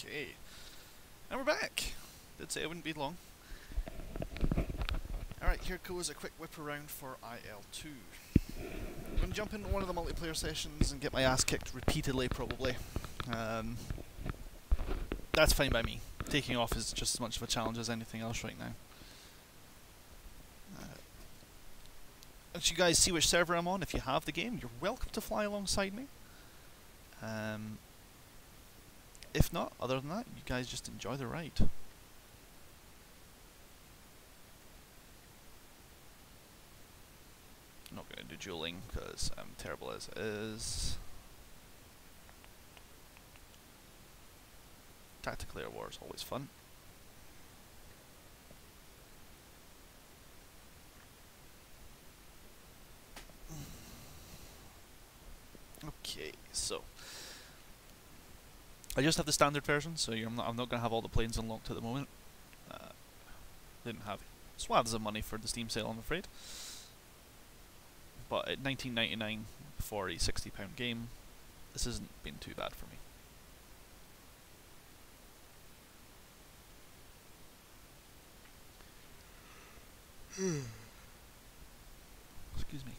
Okay, and we're back. Did say it wouldn't be long. Alright, here goes a quick whip around for IL2. I'm going to jump into one of the multiplayer sessions and get my ass kicked repeatedly, probably. That's fine by me. Taking off is just as much of a challenge as anything else right now. Once you guys see which server I'm on, if you have the game, you're welcome to fly alongside me. If not, other than that, you guys just enjoy the ride. I'm not going to do dueling because I'm terrible as it is. Tactical air war is always fun. Okay, so I just have the standard version, so I'm not going to have all the planes unlocked at the moment. Didn't have swaths of money for the Steam sale, I'm afraid. But at $19.99 for a £60 game, this hasn't been too bad for me. Excuse me.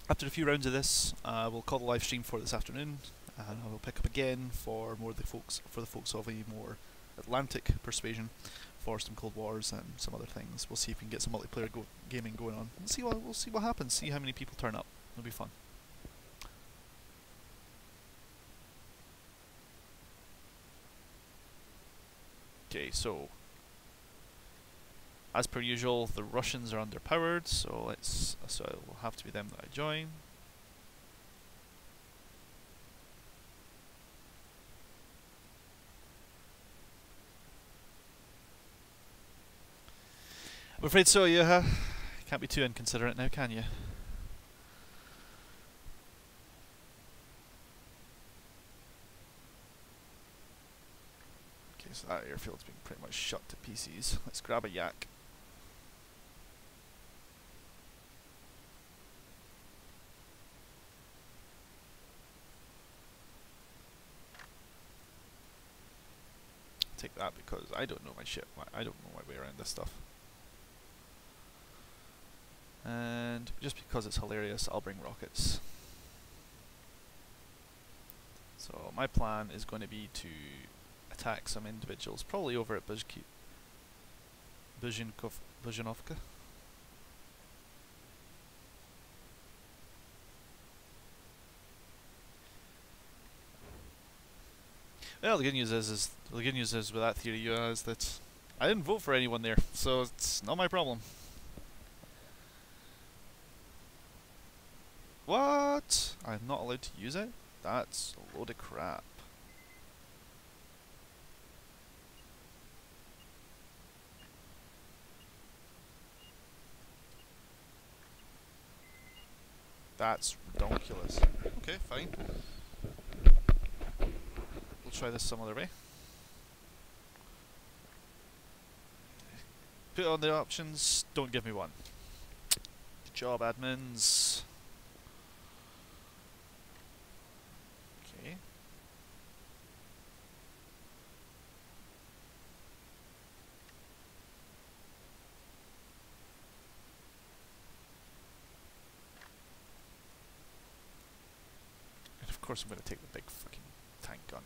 After a few rounds of this, we'll call the live stream for this afternoon, and I will pick up again for the folks of a more Atlantic persuasion for some Cold Wars and some other things. We'll see if we can get some multiplayer gaming going on. We'll see what happens. See how many people turn up. It'll be fun. Okay, so as per usual, the Russians are underpowered, so it will have to be them that I join. I'm afraid so, yeah. Can't be too inconsiderate now, can you? Okay, so that airfield's been pretty much shut to pieces. Let's grab a yak. Take that because I don't know my shit. I don't know my way around this stuff. And just because it's hilarious, I'll bring rockets. So my plan is going to be to attack some individuals, probably over at Buzhinovka. Well, the good news is with that theory is that I didn't vote for anyone there, so it's not my problem. What? I'm not allowed to use it? That's a load of crap. That's ridiculous. Okay, fine. We'll try this some other way. Put on the options, don't give me one. Good job, admins. Okay. And of course I'm going to take the big fucking tank gun.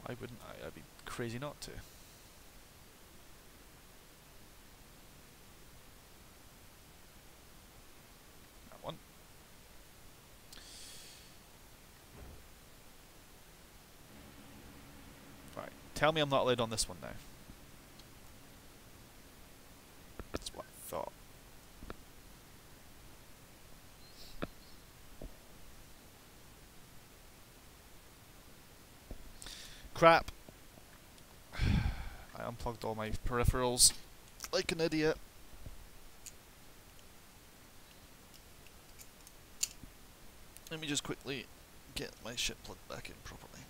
Why wouldn't I? I'd be crazy not to. That one. Right. Tell me I'm not allowed on this one now. That's what I thought. Crap. I unplugged all my peripherals like an idiot. Let me just quickly get my shit plugged back in properly.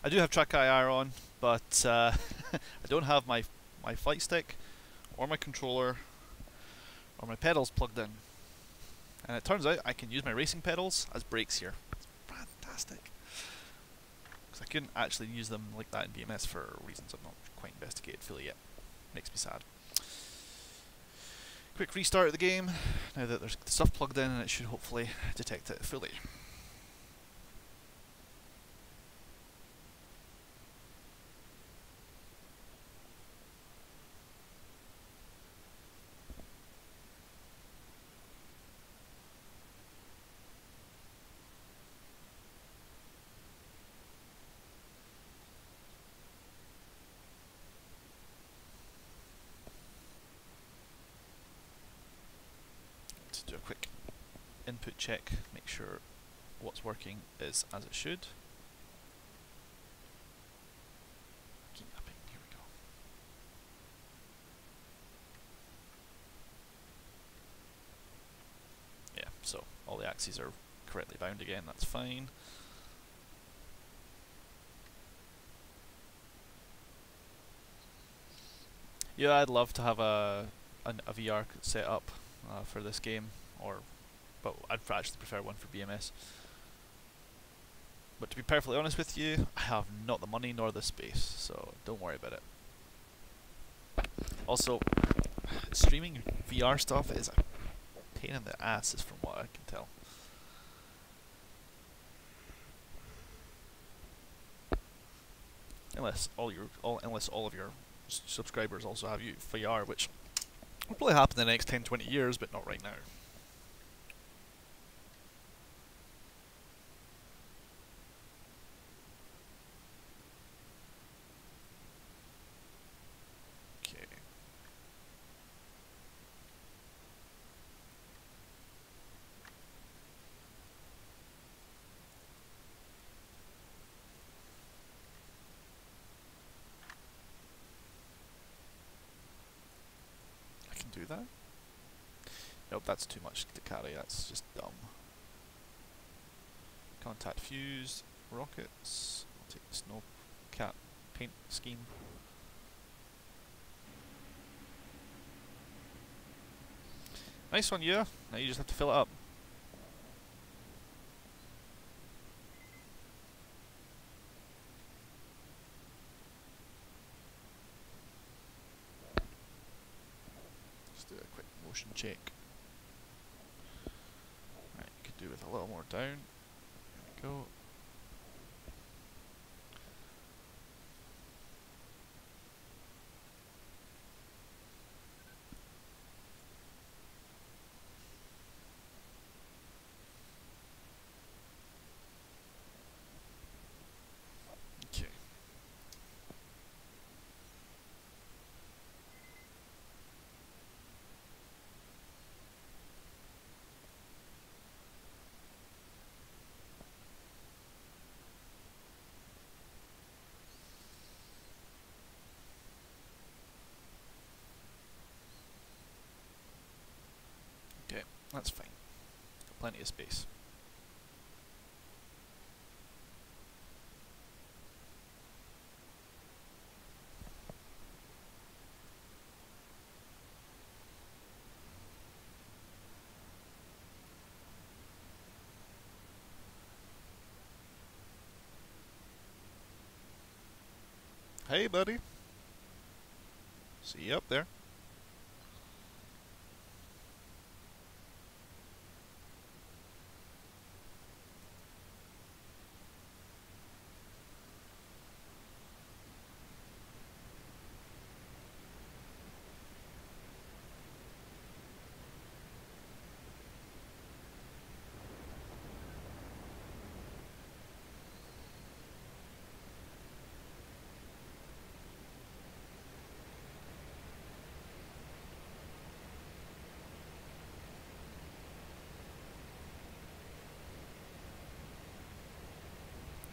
I do have track IR on, but I don't have my flight stick or my controller or my pedals plugged in. And it turns out I can use my racing pedals as brakes here. It's fantastic. Because I couldn't actually use them like that in BMS for reasons I've not quite investigated fully yet. Makes me sad. Quick restart of the game, now that there's stuff plugged in, and it should hopefully detect it fully. Do a quick input check, make sure what's working is as it should. Keep mapping, here we go. Yeah, so all the axes are correctly bound again, that's fine. Yeah, I'd love to have a VR set up for this game, but I'd actually prefer one for BMS. But to be perfectly honest with you, I have not the money nor the space, so don't worry about it. Also, streaming VR stuff is a pain in the ass, is from what I can tell. Unless all of your subscribers also have VR, which will probably happen in the next 10-20 years, but not right now. Okay. I can do that? Nope, that's too much to carry, that's just dumb. Contact fuse, rockets, I'll take the snow cat paint scheme. Nice one, yeah. Now you just have to fill it up. Just do a quick motion check. Right, you could do with a little more down. There we go. Okay. Okay, that's fine. Got plenty of space. Hey, buddy. See you up there.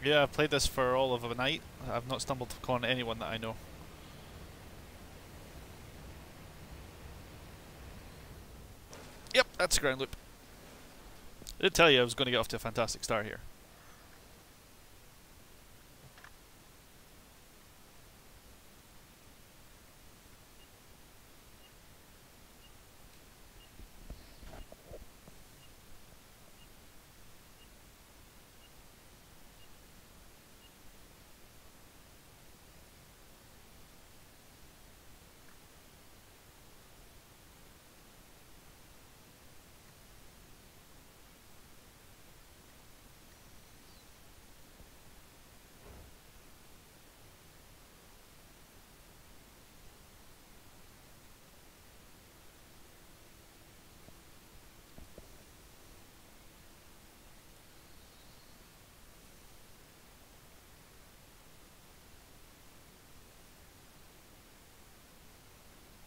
Yeah, I've played this for all of a night. I've not stumbled upon anyone that I know. Yep, that's a ground loop. I did tell you I was going to get off to a fantastic start here.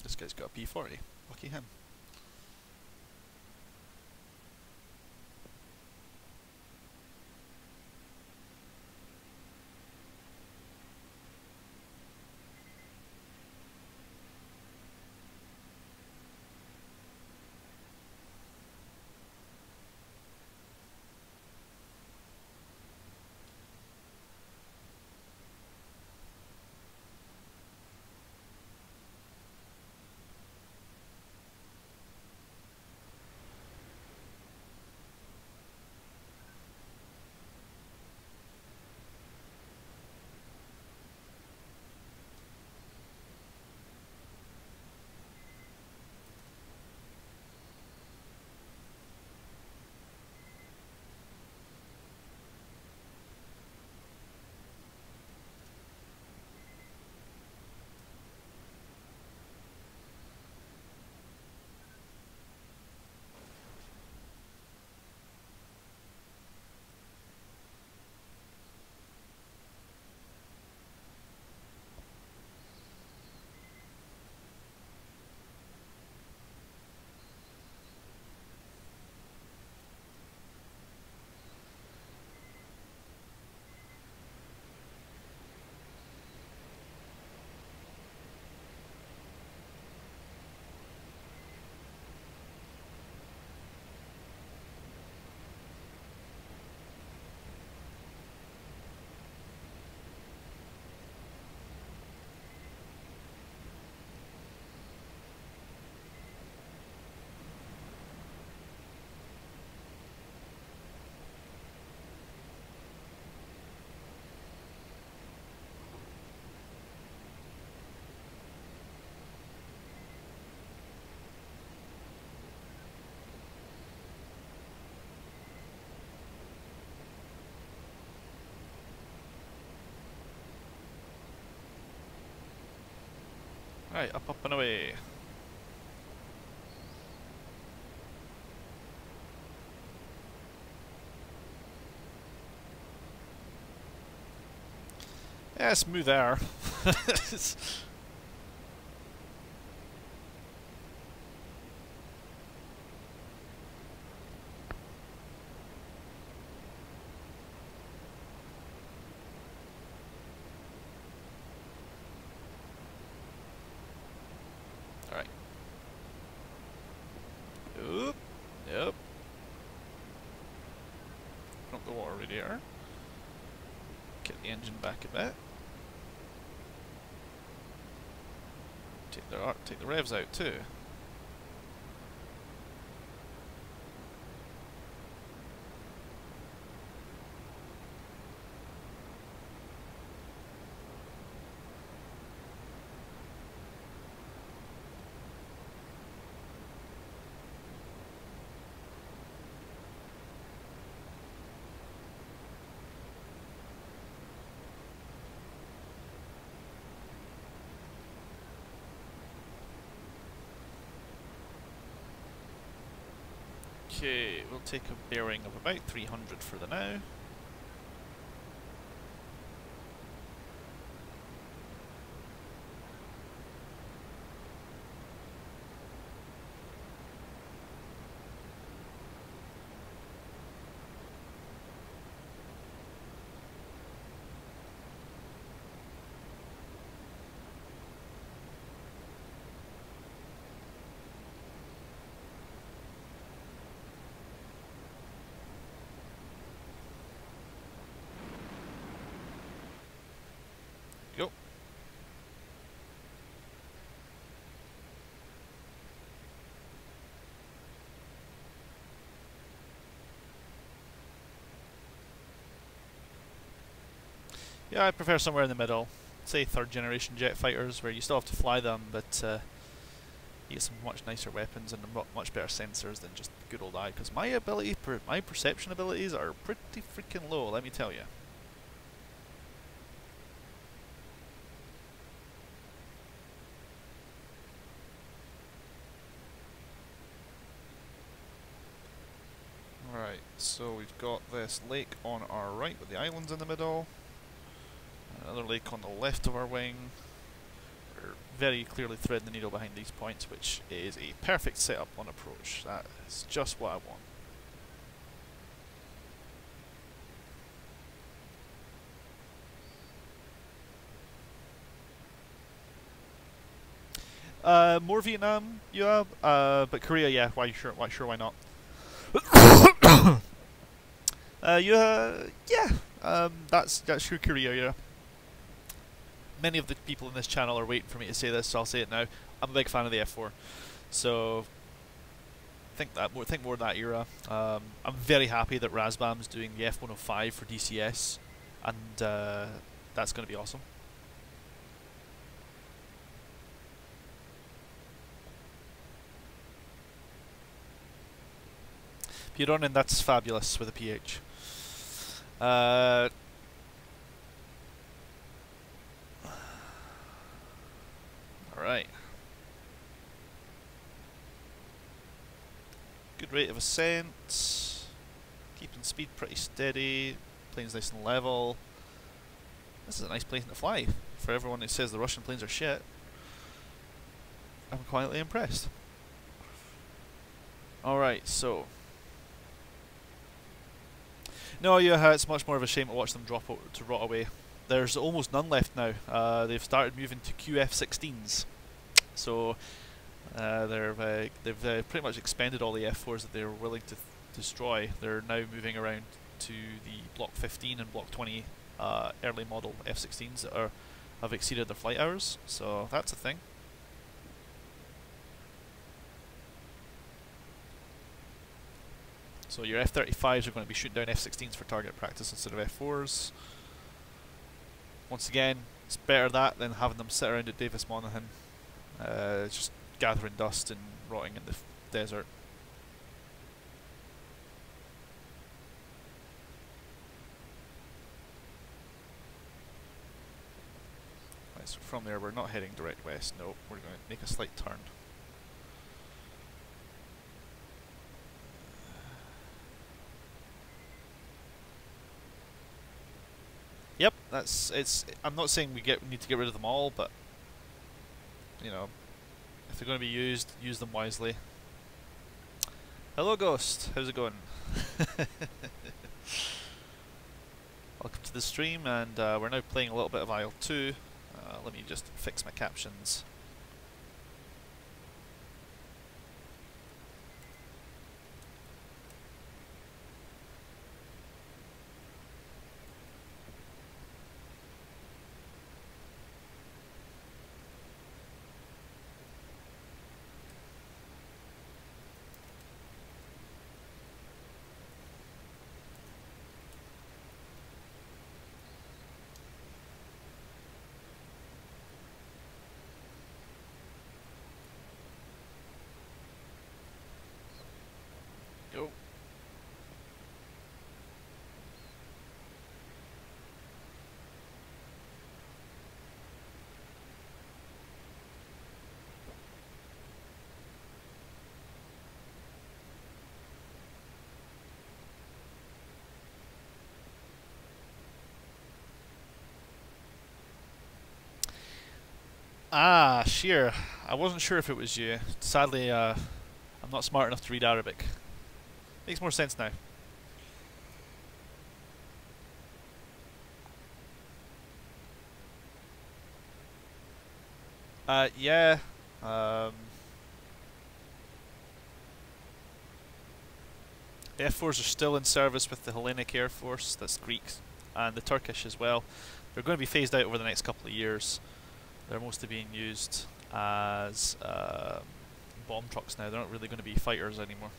This guy's got a P40. Lucky him. Right, up and away. Yeah, smooth air. Alright. Oop. Yep. Front the water radiator. Get the engine back a bit. Take the revs out too. Okay, we'll take a bearing of about 300 for the now. Go. Yeah, I prefer somewhere in the middle. Say third generation jet fighters, where you still have to fly them, but you get some much nicer weapons and much better sensors than just good old eye. Because my perception abilities are pretty freaking low, let me tell you. Right, so we've got this lake on our right with the islands in the middle. Another lake on the left of our wing. We're very clearly threading the needle behind these points, which is a perfect setup on approach. That is just what I want. More Vietnam, yeah, but Korea, yeah. Why sure? Why not? Yeah. That's true. Korea, yeah. Many of the people in this channel are waiting for me to say this, so I'll say it now. I'm a big fan of the F4, so think more of that era. I'm very happy that Razbam's doing the F105 for DCS, and that's going to be awesome. Pironin, that's fabulous with a PH. Alright. Good rate of ascent. Keeping speed pretty steady. Plane's nice and level. This is a nice plane to fly. For everyone who says the Russian planes are shit, I'm quietly impressed. Alright, so. No, yeah, it's much more of a shame to watch them to rot away. There's almost none left now. They've started moving to QF-16s, so they've pretty much expended all the F4s that they were willing to destroy. They're now moving around to the Block 15 and Block 20 early model F-16s that have exceeded their flight hours. So that's a thing. So your F-35s are going to be shooting down F-16s for target practice instead of F-4s. Once again, it's better that than having them sit around at Davis Monaghan, just gathering dust and rotting in the desert. Right, so from there we're not heading direct west, no, we're going to make a slight turn. Yep, I'm not saying we need to get rid of them all, but you know, if they're going to be used, use them wisely. Hello, Ghost. How's it going? Welcome to the stream, and we're now playing a little bit of IL2. Let me just fix my captions. Go. Ah, Sheer. I wasn't sure if it was you. Sadly, I'm not smart enough to read Arabic. Makes more sense now. Yeah. The F4s are still in service with the Hellenic Air Force, that's Greek, and the Turkish as well. They're going to be phased out over the next couple of years. They're mostly being used as bomb trucks now. They're not really going to be fighters anymore.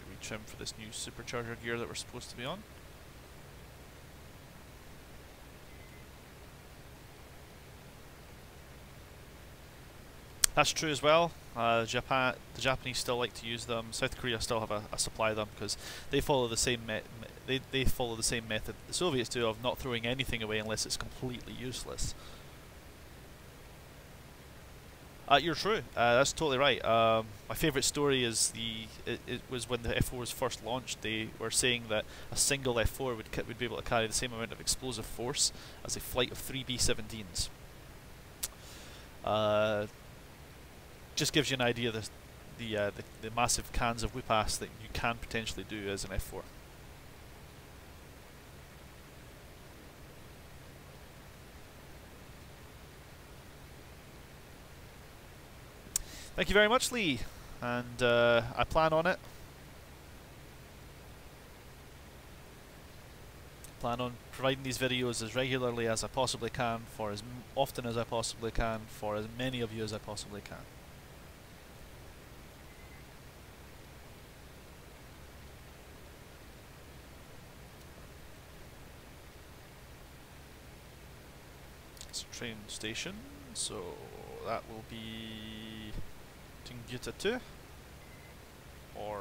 We trim for this new supercharger gear that we're supposed to be on. That's true as well. The Japanese still like to use them. South Korea still have a supply of them because they follow the same they follow the same method the Soviets do of not throwing anything away unless it's completely useless. You're true. That's totally right. My favourite story is it was when the F4 was first launched. They were saying that a single F4 would be able to carry the same amount of explosive force as a flight of 3 B-17s. Just gives you an idea of the massive cans of whip-ass that you can potentially do as an F4. Thank you very much, Lee, and I plan on it. Plan on providing these videos as regularly as I possibly can, for as often as I possibly can, for as many of you as I possibly can. It's a train station, so that will be Tingyuta 2, or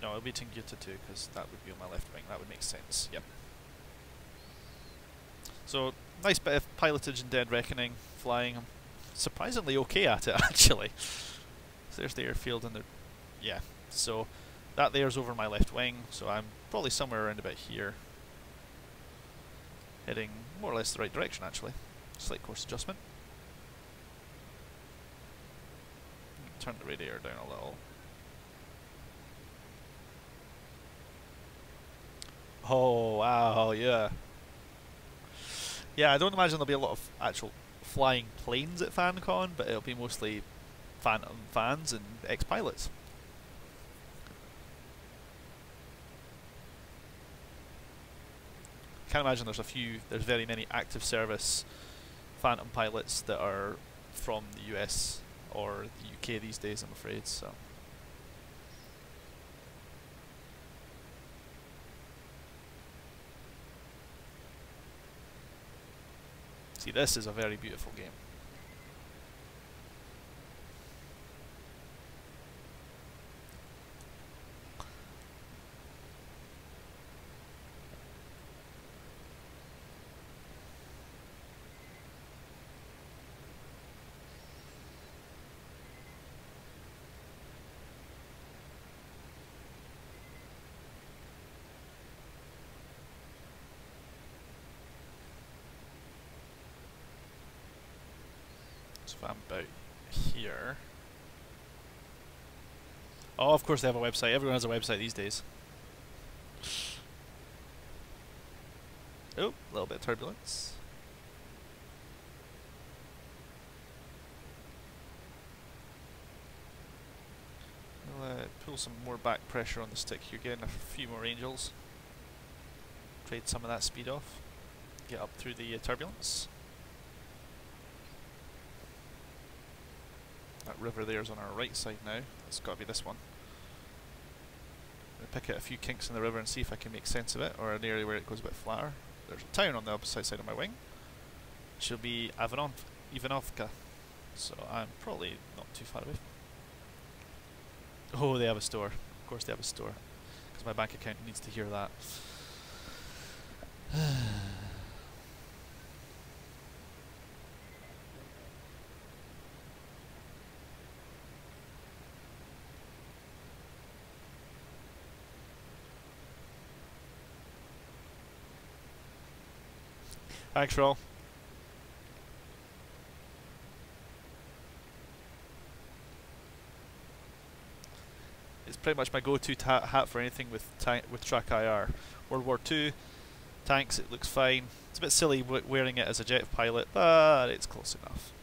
no, it'll be Tingyuta 2 because that would be on my left wing. That would make sense. Yep. So nice bit of pilotage and Dead Reckoning flying. I'm surprisingly okay at it actually. So there's the airfield and the yeah. So that there's over my left wing. So I'm probably somewhere around about here, heading more or less the right direction actually. Slight course adjustment. Turn the radiator down a little. Oh wow, yeah. Yeah, I don't imagine there'll be a lot of actual flying planes at FanCon, but it'll be mostly Phantom fans and ex-pilots. Can't imagine there's very many active service Phantom pilots that are from the US or the UK these days, I'm afraid, so. See, this is a very beautiful game. So if I'm about here. Oh, of course they have a website. Everyone has a website these days. Oh, a little bit of turbulence. We'll pull some more back pressure on the stick here, getting a few more angels. Trade some of that speed off. Get up through the turbulence. That river there's on our right side now. It's got to be this one. I'm going to pick out a few kinks in the river and see if I can make sense of it, or an area where it goes a bit flatter. There's a town on the opposite side of my wing. It should be Ivanovka. So I'm probably not too far away. Oh, they have a store. Of course they have a store. Because my bank account needs to hear that. Thanks, Roll. It's pretty much my go-to hat for anything with track IR. World War II tanks, it looks fine. It's a bit silly wearing it as a jet pilot, but it's close enough.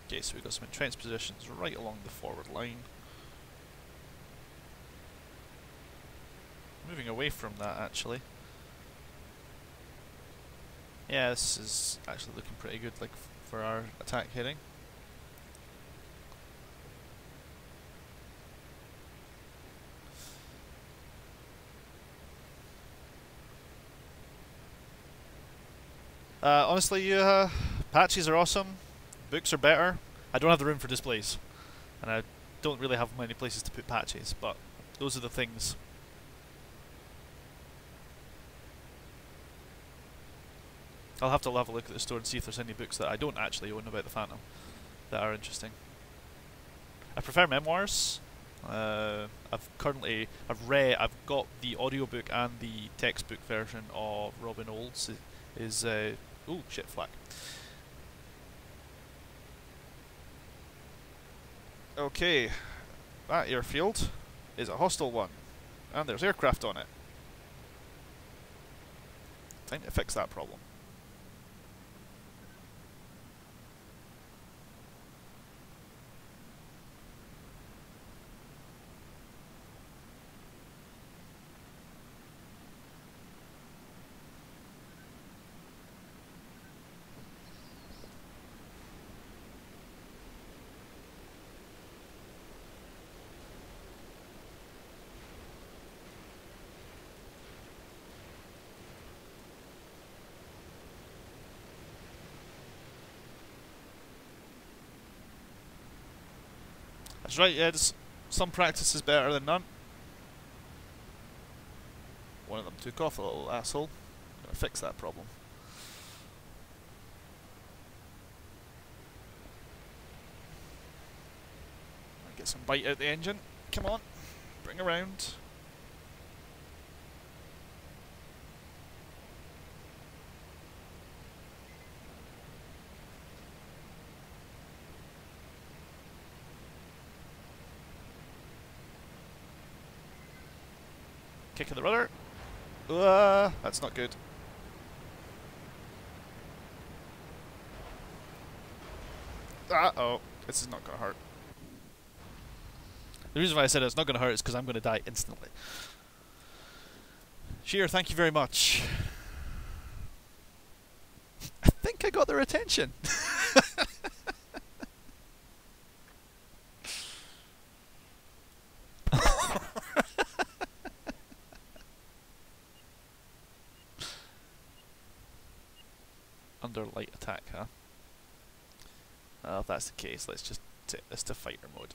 Okay, so we've got some entrenched positions right along the forward line. Moving away from that, actually. Yeah, this is actually looking pretty good, like for our attack heading. Honestly, patches are awesome. Books are better. I don't have the room for displays, and I don't really have many places to put patches, but those are the things. I'll have to have a look at the store and see if there's any books that I don't actually own about the Phantom that are interesting. I prefer memoirs. I've got the audiobook and the textbook version of Robin Olds. Oh shit, flak. Okay, that airfield is a hostile one, and there's aircraft on it. Time to fix that problem. That's right, yeah, some practice is better than none. One of them took off, a little asshole. I'm gonna fix that problem. Get some bite out the engine. Come on, bring around. Kick of the rudder. That's not good. Uh-oh, this is not going to hurt. The reason why I said it's not going to hurt is because I'm going to die instantly. Sheer, thank you very much. I think I got their attention. Under light attack, huh? Well, if that's the case, let's just take this to fighter mode.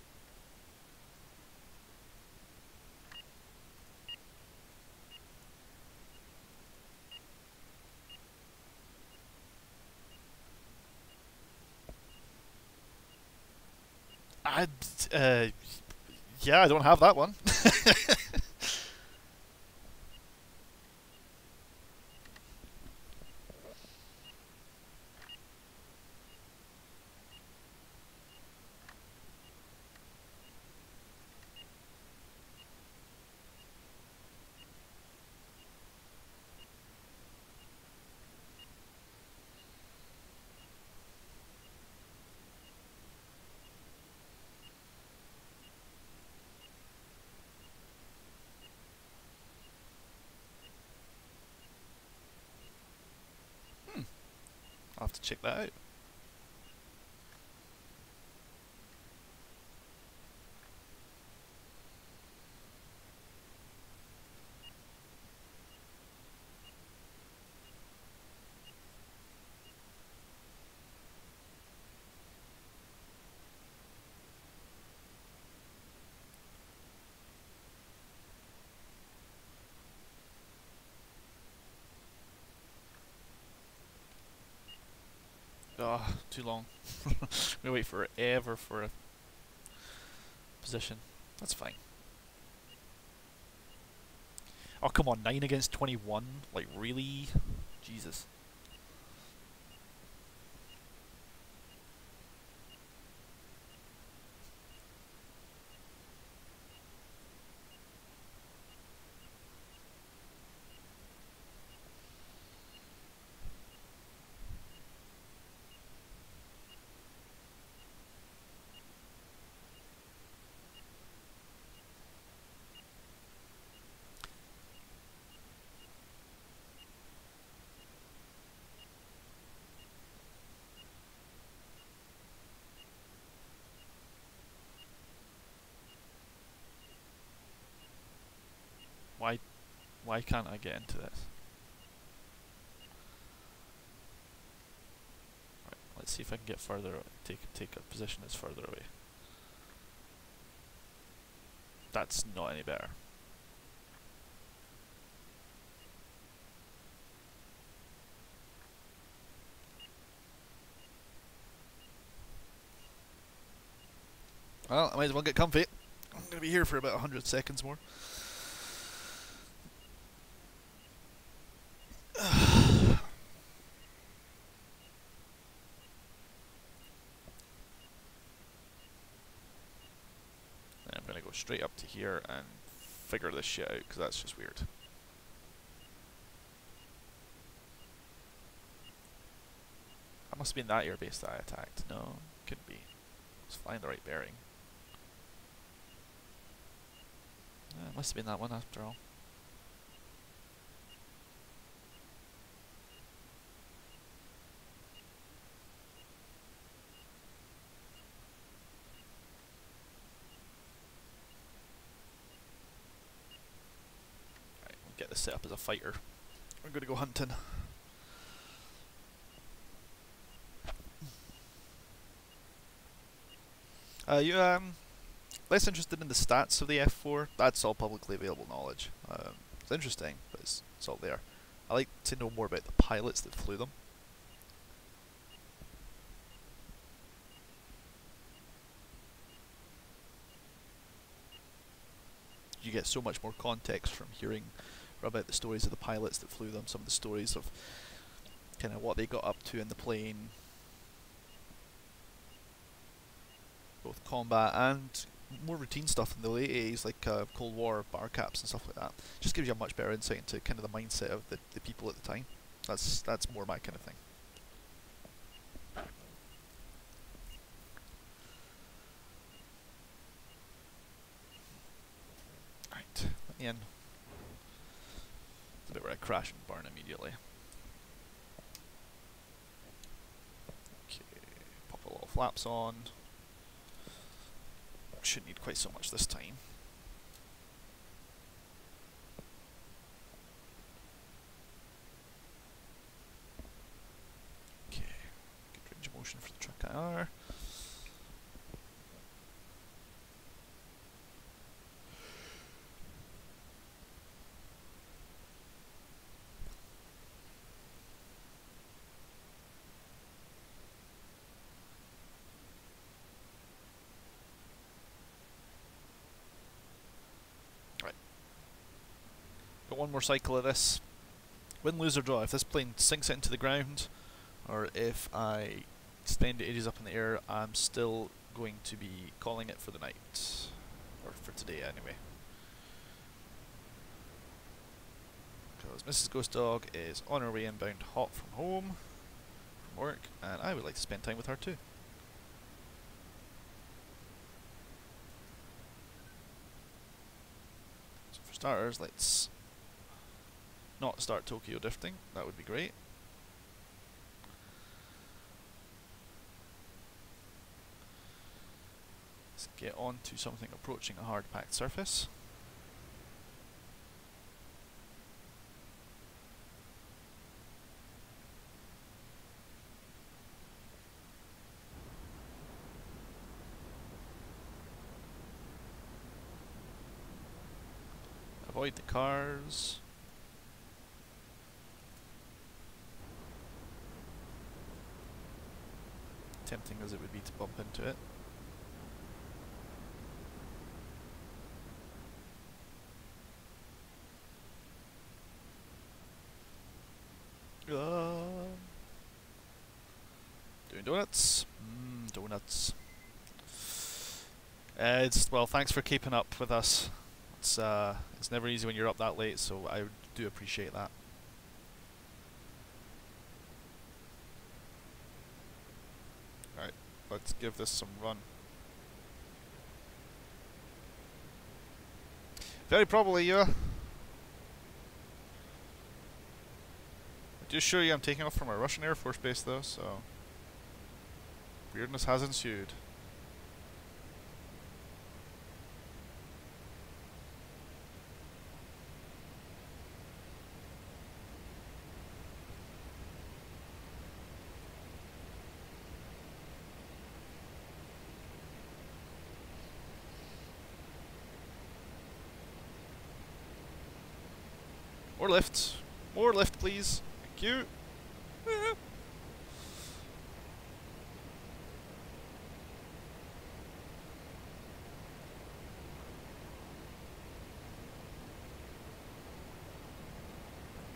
Yeah, I don't have that one. I'll have to check that out. Oh, too long. I'm gonna wait forever for a position. That's fine. Oh, come on, 9 against 21? Like, really? Jesus. Why, why can't I get into this? Right, let's see if I can get further, take a position that's further away. That's not any better. Well, I might as well get comfy. I'm going to be here for about 100 seconds more. I'm going to go straight up to here and figure this shit out, because that's just weird. That must have been that airbase that I attacked. No, couldn't be. I was flying the right bearing. It must have been that one after all. Right, we'll get this set up as a fighter. We're going to go hunting. You less interested in the stats of the F4? That's all publicly available knowledge. It's interesting, but it's all there. I like to know more about the pilots that flew them. You get so much more context from hearing about the stories of the pilots that flew them, some of the stories of kind of what they got up to in the plane, both combat and more routine stuff in the late 80s, like Cold War bar caps and stuff like that. Just gives you a much better insight into kind of the mindset of the people at the time. That's more my kind of thing. Right, let me in. It's a bit where I crash and burn immediately. Okay, pop a little flaps on. Shouldn't need quite so much this time. Okay, good range of motion for the truck IR. Got one more cycle of this. Win, lose or draw. If this plane sinks it into the ground, or if I extend it ages up in the air, I'm still going to be calling it for the night. Or for today anyway. Because Mrs. Ghost Dog is on her way inbound hot from home, from work, and I would like to spend time with her too. So for starters, let's not start Tokyo drifting. That would be great. Let's get on to something approaching a hard packed surface. Avoid the cars. Tempting as it would be to bump into it. Doing donuts. Donuts. Well, thanks for keeping up with us. It's never easy when you're up that late, so I do appreciate that. Right, let's give this some run. Very probably, yeah. I do assure you I'm taking off from a Russian Air Force base though, so weirdness has ensued. More lift. More lift, please. Thank you.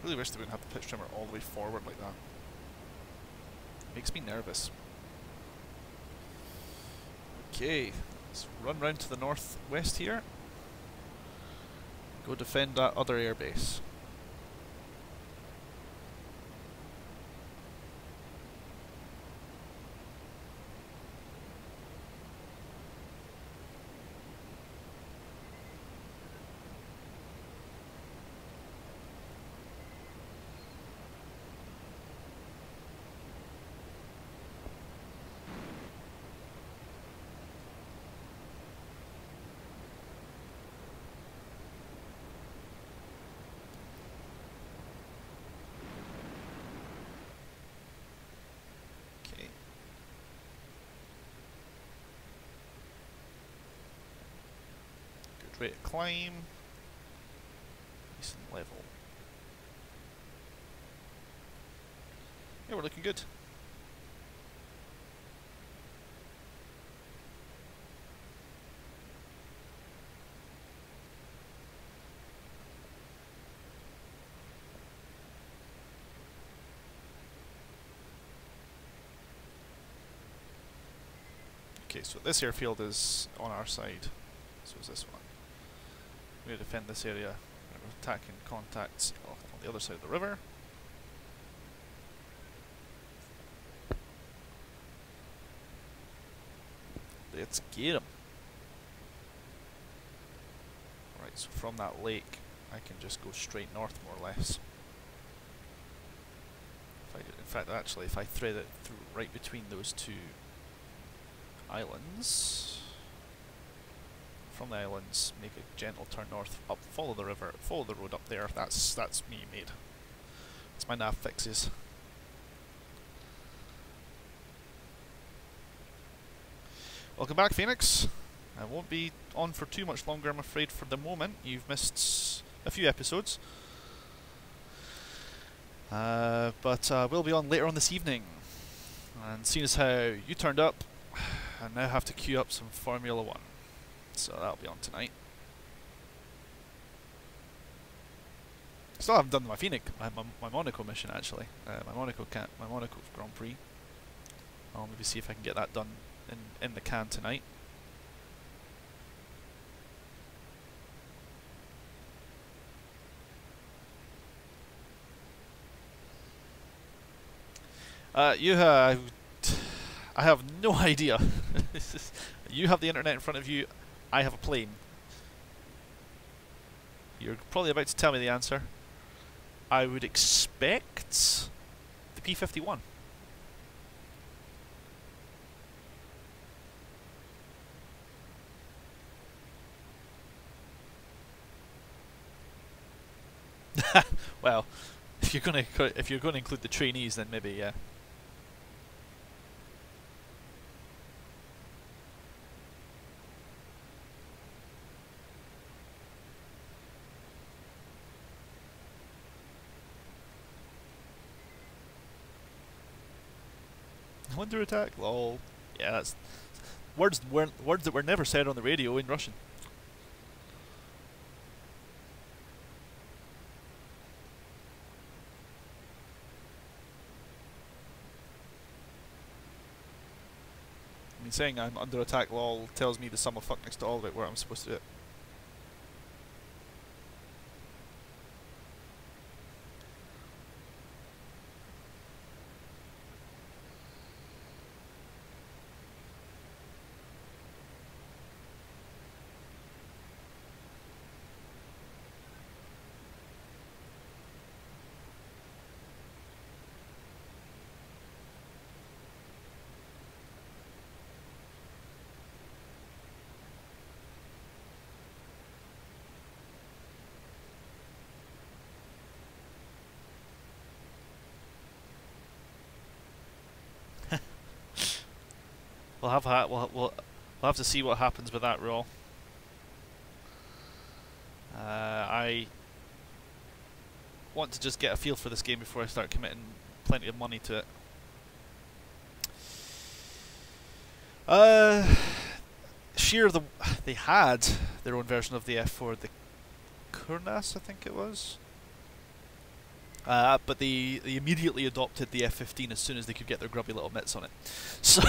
Really wish they wouldn't have the pitch trimmer all the way forward like that. Makes me nervous. Okay, let's run round to the northwest here. Go defend that other airbase. Rate of climb, decent level. Yeah, we're looking good. Okay, so this airfield is on our side. So is this one. We're going to defend this area. We're attacking contacts on the other side of the river. Let's get 'em. Right, so from that lake, I can just go straight north, more or less. In fact, actually, if I thread it through right between those two islands. From the islands, make a gentle turn north, up, follow the river, follow the road up there. That's me made. That's my nav fixes. Welcome back, Phoenix. I won't be on for too much longer, I'm afraid, for the moment. You've missed a few episodes. But we'll be on later on this evening. And seeing as how you turned up, I now have to queue up some Formula 1. So that'll be on tonight. Still haven't done my Phoenix, my Monaco mission actually. My Monaco Grand Prix. I'll maybe see if I can get that done in the can tonight. I have no idea. You have the internet in front of you. I have a plane. You're probably about to tell me the answer. I would expect the P-51. Well, if you're gonna include the trainees, then maybe yeah. Under attack, lol. Yeah, that's words that were never said on the radio in Russian. I mean, saying I'm under attack, lol, tells me the sum of fuck next to all of it where I'm supposed to do it. We'll have to see what happens with that roll. I want to just get a feel for this game before I start committing plenty of money to it. They had their own version of the F4, the Kurnas, I think it was. But they immediately adopted the F-15 as soon as they could get their grubby little mitts on it. So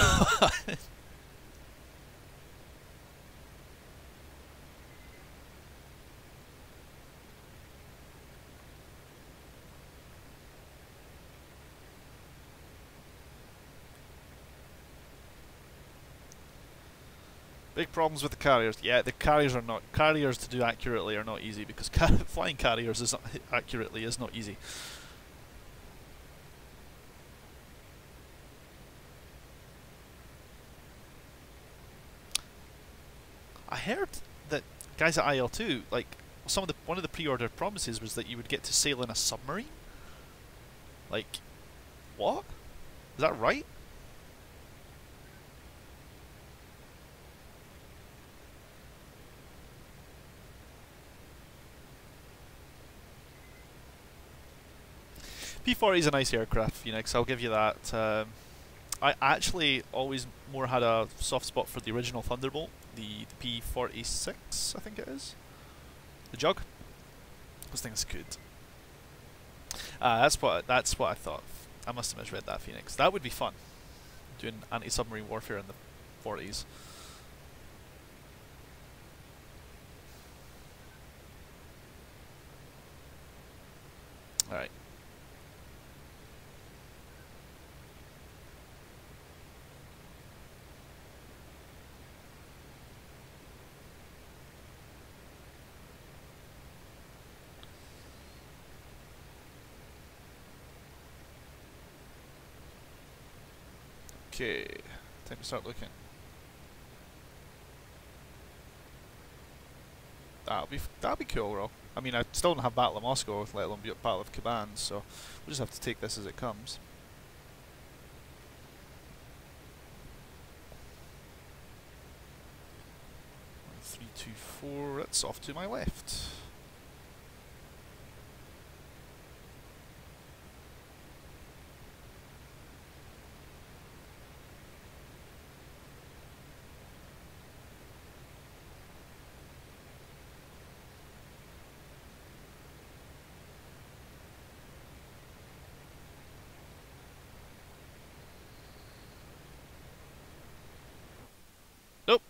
big problems with the carriers. Yeah, the carriers to do accurately are not easy because flying carriers is not, accurately is not easy. I heard that guys at IL2, like one of the pre-order promises was that you would get to sail in a submarine. Like, what? Is that right? P-40 is a nice aircraft, Phoenix. I'll give you that. I actually always more had a soft spot for the original Thunderbolt, the P-46, I think it is. The Jug. Those things are good. That's what I thought. I must have misread that, Phoenix. That would be fun. Doing anti-submarine warfare in the 40s. Alright. Okay, time to start looking. That'll be cool, bro. I mean, I still don't have Battle of Moscow, let alone Battle of Kuban, so we'll just have to take this as it comes. Three, two, four. That's off to my left. Nope.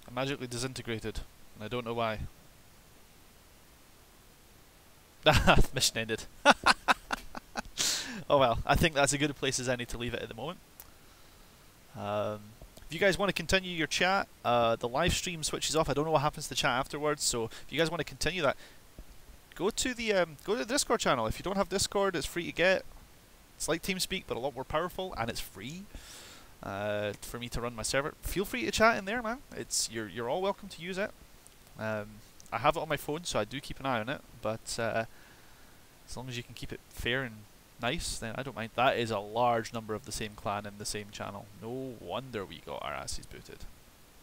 I magically disintegrated, and I don't know why. Mission ended. Oh well, I think that's as good a place as any to leave it at the moment. If you guys want to continue your chat, the live stream switches off. I don't know what happens to the chat afterwards, so if you guys want to continue that, go to the Discord channel. If you don't have Discord, it's free to get. It's like TeamSpeak, but a lot more powerful, and it's free for me to run my server. Feel free to chat in there, man. You're all welcome to use it. I have it on my phone, so I do keep an eye on it. But as long as you can keep it fair and nice, then I don't mind. That is a large number of the same clan in the same channel. No wonder we got our asses booted.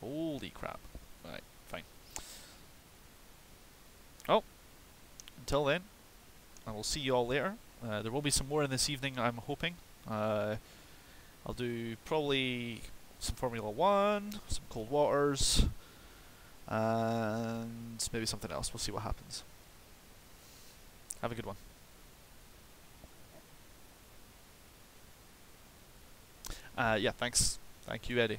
Holy crap. Right, fine. Oh, until then, I will see you all later. There will be some more in this evening, I'm hoping. I'll do probably some Formula 1, some Cold Waters, and maybe something else. We'll see what happens. Have a good one. Yeah, thanks. Thank you, Eddie.